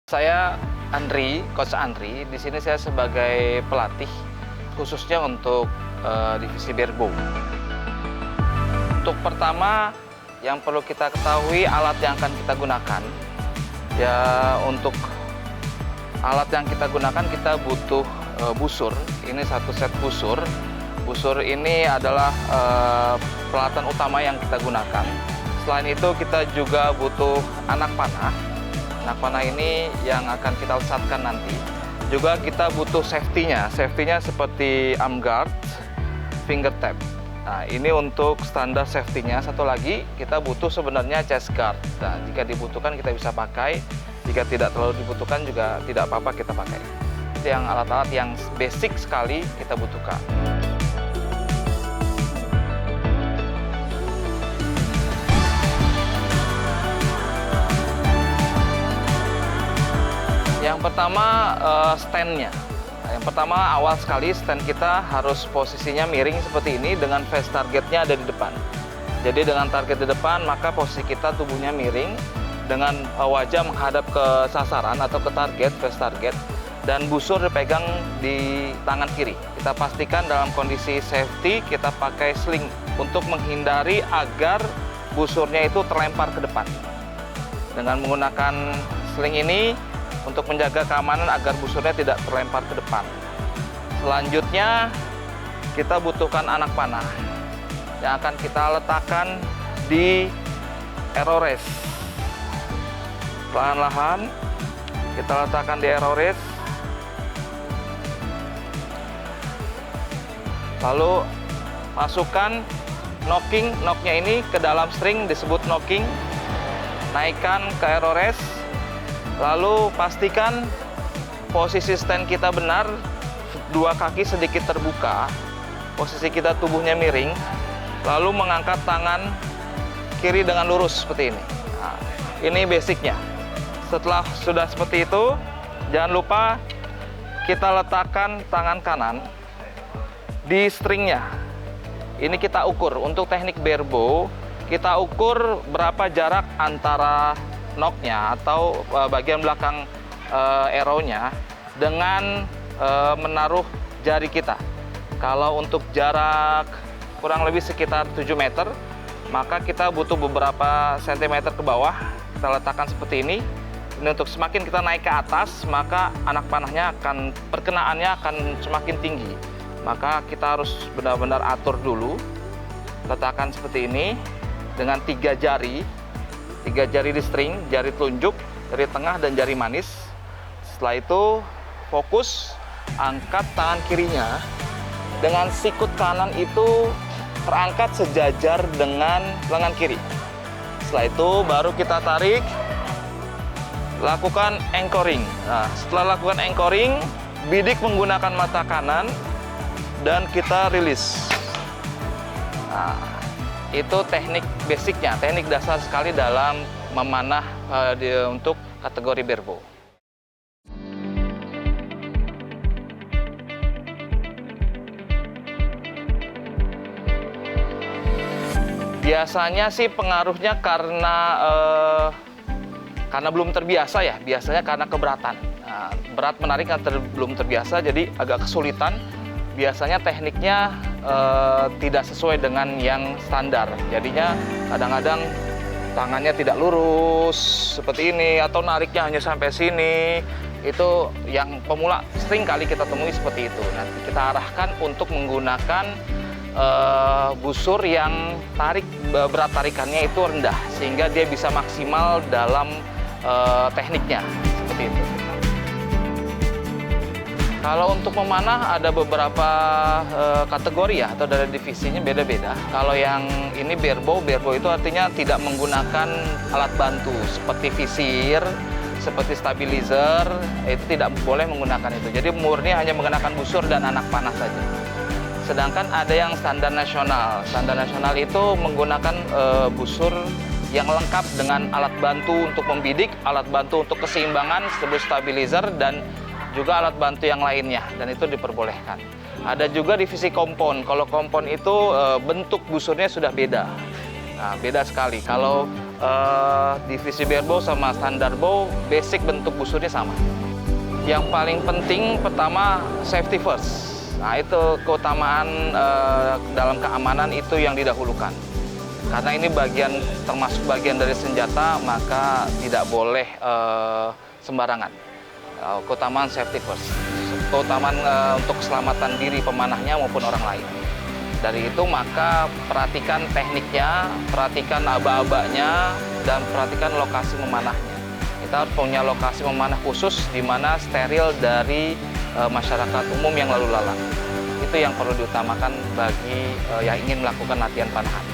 Saya Andri, Coach Andri. Di sini saya sebagai pelatih khususnya untuk divisi Barebow. Untuk pertama yang perlu kita ketahui alat yang akan kita gunakan. Ya, untuk alat yang kita gunakan kita butuh busur. Ini satu set busur. Busur ini adalah peralatan utama yang kita gunakan. Selain itu kita juga butuh anak panah. Anak panah ini yang akan kita lesatkan nanti. Juga kita butuh safety-nya. Safety-nya seperti arm guard, finger tap. Nah, ini untuk standar safety-nya. Satu lagi, kita butuh sebenarnya chest guard. Nah, jika dibutuhkan kita bisa pakai. Jika tidak terlalu dibutuhkan juga tidak apa-apa kita pakai. Itu yang alat-alat yang basic sekali kita butuhkan. Yang pertama stand-nya. Nah, yang pertama awal sekali stand kita harus posisinya miring seperti ini dengan face targetnya ada di depan. Jadi dengan target di depan maka posisi kita tubuhnya miring dengan wajah menghadap ke sasaran atau ke target, face target, dan busur dipegang di tangan kiri. Kita pastikan dalam kondisi safety kita pakai sling untuk menghindari agar busurnya itu terlempar ke depan. Dengan menggunakan sling ini untuk menjaga keamanan agar busurnya tidak terlempar ke depan. Selanjutnya kita butuhkan anak panah yang akan kita letakkan di arrow rest. Perlahan-lahan kita letakkan di arrow rest. Lalu masukkan knocking, knocknya ini ke dalam string disebut knocking. Naikkan ke arrow rest. Lalu pastikan posisi stand kita benar, dua kaki sedikit terbuka, posisi kita tubuhnya miring, lalu mengangkat tangan kiri dengan lurus seperti ini. Nah, ini basicnya. Setelah sudah seperti itu, jangan lupa kita letakkan tangan kanan di stringnya. Ini kita ukur, untuk teknik barebow, kita ukur berapa jarak antara knocknya atau bagian belakang arrow-nya dengan menaruh jari kita. Kalau untuk jarak kurang lebih sekitar 7 meter, maka kita butuh beberapa sentimeter ke bawah. Kita letakkan seperti ini. Ini untuk semakin kita naik ke atas, maka anak panahnya akan, perkenaannya akan semakin tinggi. Maka kita harus benar-benar atur dulu. Letakkan seperti ini dengan 3 jari. 3 jari di string, jari telunjuk, jari tengah, dan jari manis. Setelah itu fokus, angkat tangan kirinya dengan sikut kanan itu terangkat sejajar dengan lengan kiri. Setelah itu baru kita tarik, lakukan anchoring. Nah, setelah lakukan anchoring, bidik menggunakan mata kanan dan kita rilis. Nah, itu teknik basicnya, teknik dasar sekali dalam memanah untuk kategori barebow. Biasanya sih pengaruhnya karena belum terbiasa ya, biasanya karena keberatan. Nah, berat menarik karena belum terbiasa, jadi agak kesulitan. Biasanya tekniknya tidak sesuai dengan yang standar. Jadinya kadang-kadang tangannya tidak lurus seperti ini atau nariknya hanya sampai sini. Itu yang pemula sering kali kita temui seperti itu. Nanti kita arahkan untuk menggunakan busur yang berat tarikannya itu rendah sehingga dia bisa maksimal dalam tekniknya seperti itu. Kalau untuk memanah ada beberapa kategori ya, atau dari divisinya beda-beda. Kalau yang ini barebow itu artinya tidak menggunakan alat bantu seperti visir, seperti stabilizer, itu tidak boleh menggunakan itu. Jadi murni hanya menggunakan busur dan anak panah saja. Sedangkan ada yang standar nasional. Standar nasional itu menggunakan busur yang lengkap dengan alat bantu untuk membidik, alat bantu untuk keseimbangan, disebut stabilizer, dan juga alat bantu yang lainnya, dan itu diperbolehkan. Ada juga divisi kompon. Kalau kompon itu bentuk busurnya sudah beda. Nah, beda sekali. Kalau divisi barebow sama standar bow, basic bentuk busurnya sama. Yang paling penting pertama safety first. Nah itu keutamaan dalam keamanan itu yang didahulukan. Karena ini termasuk bagian dari senjata, maka tidak boleh sembarangan. Keutamaan safety first. Keutamaan untuk keselamatan diri pemanahnya maupun orang lain. Dari itu maka perhatikan tekniknya, perhatikan aba-abanya, dan perhatikan lokasi memanahnya. Kita harus punya lokasi memanah khusus di mana steril dari masyarakat umum yang lalu lalang. Itu yang perlu diutamakan bagi yang ingin melakukan latihan panahan.